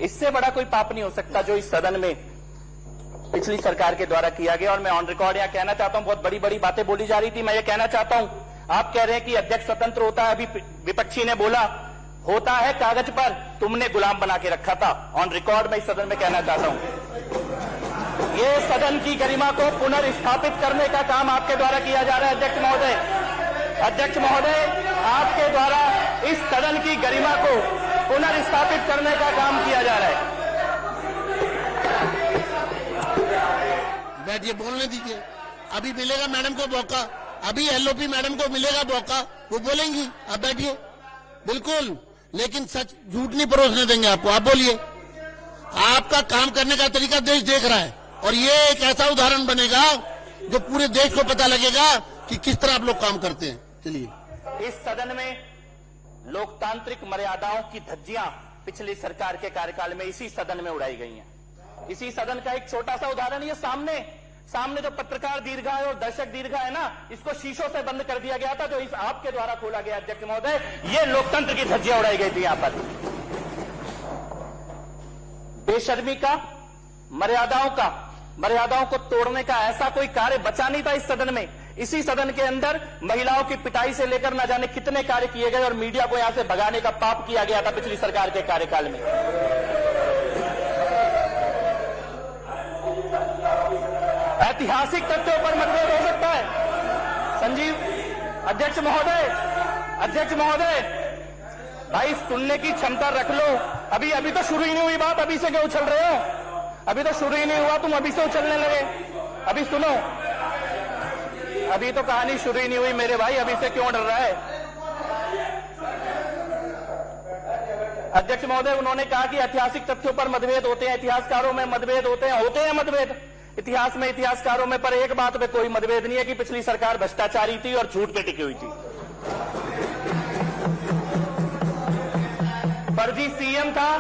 इससे बड़ा कोई पाप नहीं हो सकता जो इस सदन में पिछली सरकार के द्वारा किया गया। और मैं ऑन रिकॉर्ड यहां कहना चाहता हूं, बहुत बड़ी बड़ी बातें बोली जा रही थी, मैं ये कहना चाहता हूं, आप कह रहे हैं कि अध्यक्ष स्वतंत्र होता है, अभी विपक्षी ने बोला होता है कागज पर, तुमने गुलाम बना के रखा था। ऑन रिकॉर्ड मैं इस सदन में कहना चाहता हूं, ये सदन की गरिमा को पुनर्स्थापित करने का काम आपके द्वारा किया जा रहा है अध्यक्ष महोदय। अध्यक्ष महोदय, आपके द्वारा इस सदन की गरिमा को पुनर्स्थापित करने का काम किया जा रहा है। बैठिए, बोलने दीजिए, अभी मिलेगा मैडम को मौका, अभी एलओपी मैडम को मिलेगा मौका, वो बोलेंगी। अब बैठिए, बिल्कुल, लेकिन सच झूठ नहीं परोसने देंगे आपको। आप बोलिए, आपका काम करने का तरीका देश देख रहा है और ये एक ऐसा उदाहरण बनेगा जो पूरे देश को पता लगेगा कि किस तरह आप लोग काम करते हैं। चलिए, इस सदन में लोकतांत्रिक मर्यादाओं की धज्जियां पिछली सरकार के कार्यकाल में इसी सदन में उड़ाई गई हैं। इसी सदन का एक छोटा सा उदाहरण, ये सामने जो पत्रकार दीर्घा है और दर्शक दीर्घा है ना, इसको शीशों से बंद कर दिया गया था, जो इस आपके द्वारा खोला गया अध्यक्ष महोदय, ये लोकतंत्र की धज्जियां उड़ाई गई थी यहां पर। बेशर्मी का, मर्यादाओं को तोड़ने का ऐसा कोई कार्य बचा नहीं था इस सदन में। इसी सदन के अंदर महिलाओं की पिटाई से लेकर न जाने कितने कार्य किए गए और मीडिया को यहां से भगाने का पाप किया गया था पिछली सरकार के कार्यकाल में। ऐतिहासिक तथ्यों पर मतभेद हो सकता है। संजीव, अध्यक्ष महोदय, भाई सुनने की क्षमता रख लो। अभी तो शुरू ही नहीं हुई बात, अभी से क्यों उछल रहे हो? अभी तो शुरू ही नहीं हुआ, तुम अभी से उछलने लगे। अभी सुनो, अभी तो कहानी शुरू ही नहीं हुई मेरे भाई, अभी से क्यों डर रहा है? अध्यक्ष महोदय, उन्होंने कहा कि ऐतिहासिक तथ्यों पर मतभेद होते हैं, इतिहासकारों में मतभेद होते हैं मतभेद इतिहास में, इतिहासकारों में, पर एक बात पे कोई मतभेद नहीं है कि पिछली सरकार भ्रष्टाचारी थी और झूठ पे टिकी हुई थी। फर्जी सीएम था,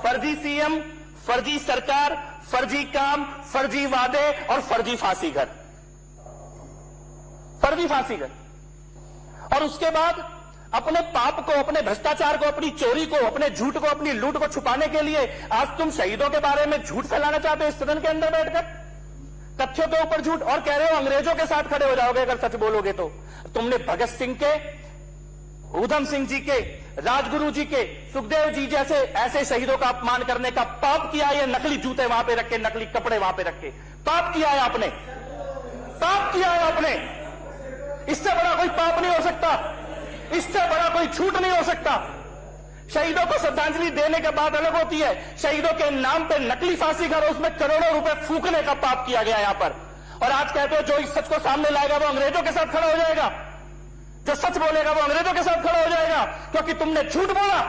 फर्जी सीएम, फर्जी सरकार, फर्जी काम, फर्जी वादे और फर्जी फांसी घर। और उसके बाद अपने पाप को, अपने भ्रष्टाचार को, अपनी चोरी को, अपने झूठ को, अपनी लूट को छुपाने के लिए आज तुम शहीदों के बारे में झूठ फैलाना चाहते हो इस सदन के अंदर बैठकर, तथ्यों के ऊपर झूठ, और कह रहे हो अंग्रेजों के साथ खड़े हो जाओगे अगर सच बोलोगे तो। तुमने भगत सिंह के, ऊधम सिंह जी के, राजगुरु जी के, सुखदेव जी जैसे ऐसे शहीदों का अपमान करने का पाप किया है। नकली जूते वहां पे रख के, नकली कपड़े वहां पे रख के पाप किया है आपने। इससे बड़ा कोई पाप नहीं हो सकता, इससे बड़ा कोई झूठ नहीं हो सकता। शहीदों को श्रद्धांजलि देने के बाद अलग होती है, शहीदों के नाम पे नकली फांसी घर, उसमें करोड़ों रुपए फूकने का पाप किया गया यहां पर। और आज कहते हो जो इस सच को सामने लाएगा वो अंग्रेजों के साथ खड़ा हो जाएगा, जो सच बोलेगा वो अंग्रेजों के साथ खड़ा हो जाएगा, क्योंकि तुमने झूठ बोला,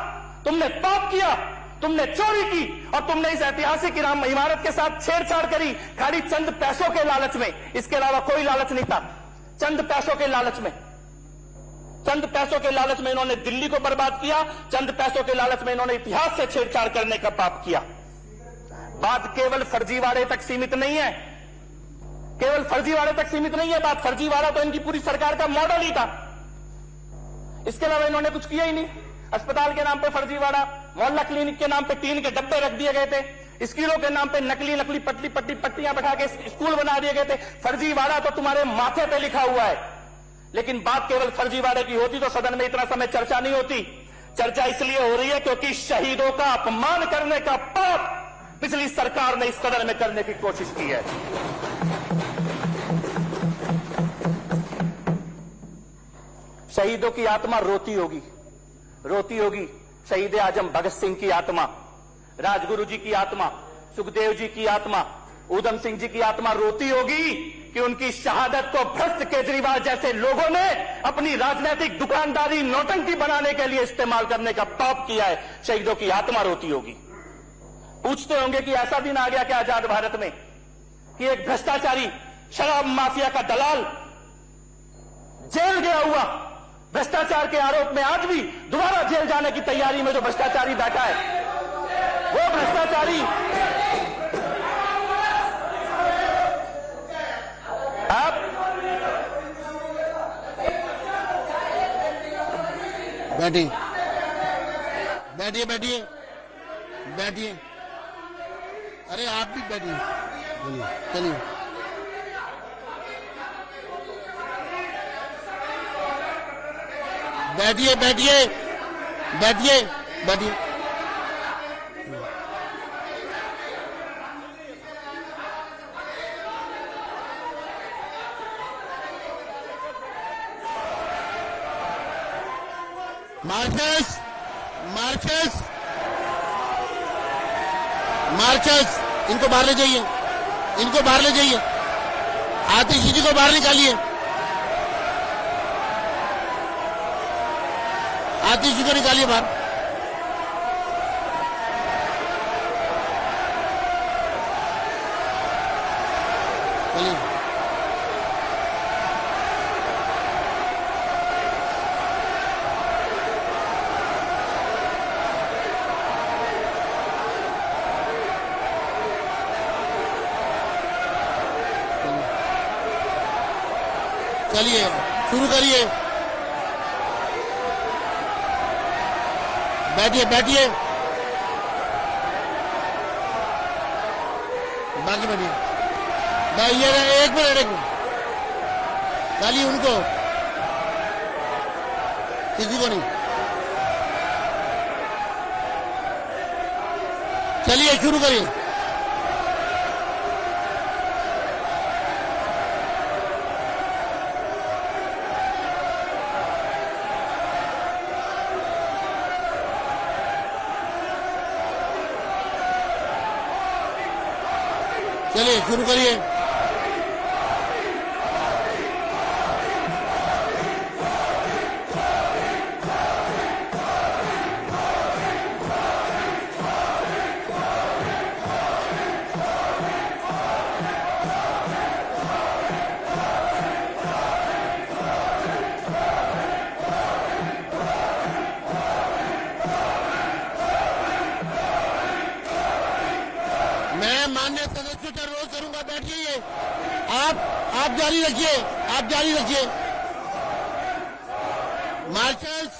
तुमने पाप किया, तुमने चोरी की और तुमने इस ऐतिहासिक इमारत के साथ छेड़छाड़ करी, खाली चंद पैसों के लालच में। इसके अलावा कोई लालच नहीं था। चंद पैसों के लालच में इन्होंने दिल्ली को बर्बाद किया, चंद पैसों के लालच में इन्होंने इतिहास से छेड़छाड़ करने का पाप किया। बात केवल फर्जीवाड़े तक सीमित नहीं है, बात फर्जीवाड़ा तो इनकी पूरी सरकार का मॉडल ही था। इसके अलावा इन्होंने कुछ किया ही नहीं। अस्पताल के नाम पे फर्जीवाड़ा, मोहल्ला क्लिनिक के नाम पे टीन के डब्बे रख दिए गए थे, स्कूलों के नाम पे नकली पट्टियां बैठा के स्कूल बना दिए गए थे। फर्जीवाड़ा तो तुम्हारे माथे पे लिखा हुआ है, लेकिन बात केवल फर्जीवाड़े की होती तो सदन में इतना समय चर्चा नहीं होती। चर्चा इसलिए हो रही है क्योंकि शहीदों का अपमान करने का पाप पिछली सरकार ने इस सदन में करने की कोशिश की है। शहीदों की आत्मा रोती होगी। शहीद आजम भगत सिंह की आत्मा, राजगुरु जी की आत्मा, सुखदेव जी की आत्मा, ऊधम सिंह जी की आत्मा रोती होगी कि उनकी शहादत को भ्रष्ट केजरीवाल जैसे लोगों ने अपनी राजनीतिक दुकानदारी, नौटंकी बनाने के लिए इस्तेमाल करने का पाप किया है। शहीदों की आत्मा रोती होगी। पूछते होंगे कि ऐसा दिन आ गया क्या आजाद भारत में कि एक भ्रष्टाचारी, शराब माफिया का दलाल जेल गया हुआ, भ्रष्टाचार के आरोप में आज भी दोबारा जेल जाने की तैयारी में जो भ्रष्टाचारी बैठा है, वो भ्रष्टाचारी आप बैठिए बैठिए। अरे आप भी बैठिए, चलिए। बैठिए बैठिए बैठिए बैठिए। मार्कस मार्कस मार्कस, इनको बाहर ले जाइए, इनको बाहर ले जाइए। आतिशी जी को बाहर निकालिए, आतिशी को निकालिए बाहर। चलिए। चलिए शुरू करिए। बैठिए बैठिए, बाकी बैठिए। ये 1 मिनट डालिए उनको, किसी को नहीं। चलिए शुरू करिए। चलिए शुरू करिए। मैं माननीय सदस्यों का अनुरोध करूंगा, बैठिए। आप जारी रखिए, आप जारी रखिए। मार्शल्स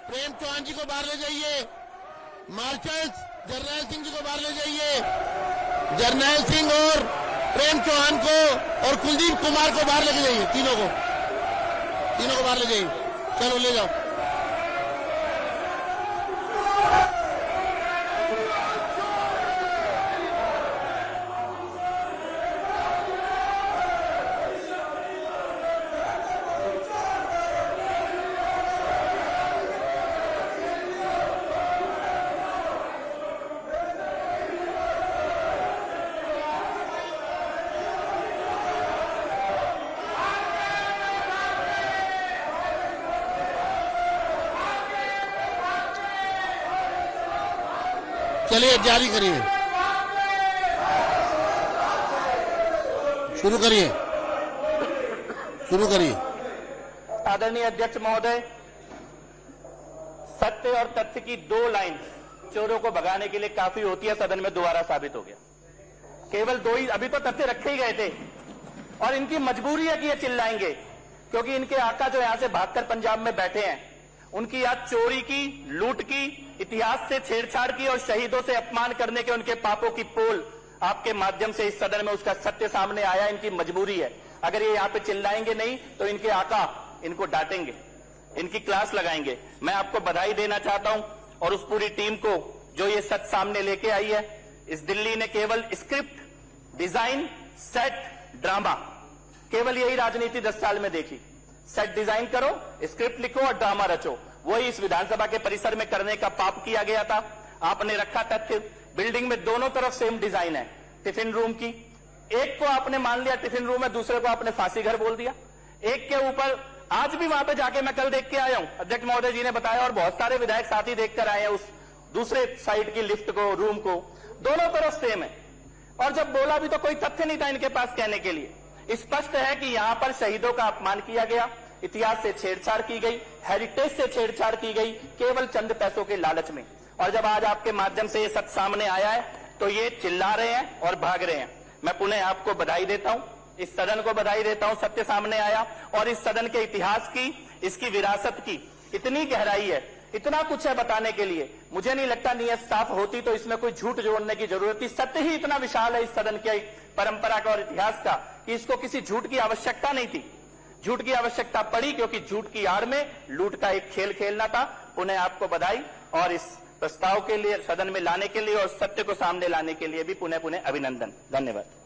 प्रेम चौहान जी को बाहर ले जाइए। मार्शल्स जरनैल सिंह जी को बाहर ले जाइए। जरनैल सिंह और प्रेम चौहान को और कुलदीप कुमार को बाहर लेके जाइए। तीनों को बाहर ले जाइए। चलो ले जाओ। चलिए जारी करिए, शुरू करिए, शुरू करिए। आदरणीय अध्यक्ष महोदय, सत्य और तथ्य की 2 लाइन चोरों को भगाने के लिए काफी होती है, सदन में दोबारा साबित हो गया। केवल 2 ही, अभी तो तथ्य रखे ही गए थे और इनकी मजबूरी है कि ये चिल्लाएंगे, क्योंकि इनके आका जो यहां से भागकर पंजाब में बैठे हैं, उनकी याद चोरी की, लूट की, इतिहास से छेड़छाड़ की और शहीदों से अपमान करने के उनके पापों की पोल आपके माध्यम से इस सदन में उसका सत्य सामने आया। इनकी मजबूरी है, अगर ये यहां पे चिल्लाएंगे नहीं तो इनके आका इनको डांटेंगे, इनकी क्लास लगाएंगे। मैं आपको बधाई देना चाहता हूं और उस पूरी टीम को जो ये सच सामने लेके आई है। इस दिल्ली ने केवल स्क्रिप्ट, डिजाइन, सेट, ड्रामा, केवल यही राजनीति 10 साल में देखी। सेट डिजाइन करो, स्क्रिप्ट लिखो और ड्रामा रचो। वही इस विधानसभा के परिसर में करने का पाप किया गया था। आपने रखा तथ्य, बिल्डिंग में दोनों तरफ सेम डिजाइन है टिफिन रूम की। एक को आपने मान लिया टिफिन रूम है, दूसरे को आपने फांसी घर बोल दिया। एक के ऊपर आज भी वहां पे जाके मैं कल देख के आया हूं, अध्यक्ष महोदय जी ने बताया और बहुत सारे विधायक साथी देखकर आए हैं उस दूसरे साइड की लिफ्ट को, रूम को, दोनों तरफ सेम है। और जब बोला भी तो कोई तथ्य नहीं था इनके पास कहने के लिए। स्पष्ट है कि यहां पर शहीदों का अपमान किया गया, इतिहास से छेड़छाड़ की गई, हेरिटेज से छेड़छाड़ की गई, केवल चंद पैसों के लालच में। और जब आज आपके माध्यम से ये सच सामने आया है तो ये चिल्ला रहे हैं और भाग रहे हैं। मैं पुनः आपको बधाई देता हूं, इस सदन को बधाई देता हूं, सत्य सामने आया और इस सदन के इतिहास की, इसकी विरासत की इतनी गहराई है इतना कुछ है बताने के लिए। मुझे नहीं लगता नीयत साफ होती तो इसमें कोई झूठ जोड़ने की जरूरत थी। सत्य ही इतना विशाल है इस सदन की परंपरा का और इतिहास का कि इसको किसी झूठ की आवश्यकता नहीं थी। झूठ की आवश्यकता पड़ी क्योंकि झूठ की आड़ में लूट का एक खेल खेलना था। पुनः आपको बधाई और इस प्रस्ताव के लिए सदन में लाने के लिए और सत्य को सामने लाने के लिए भी पुनः पुनः अभिनंदन। धन्यवाद।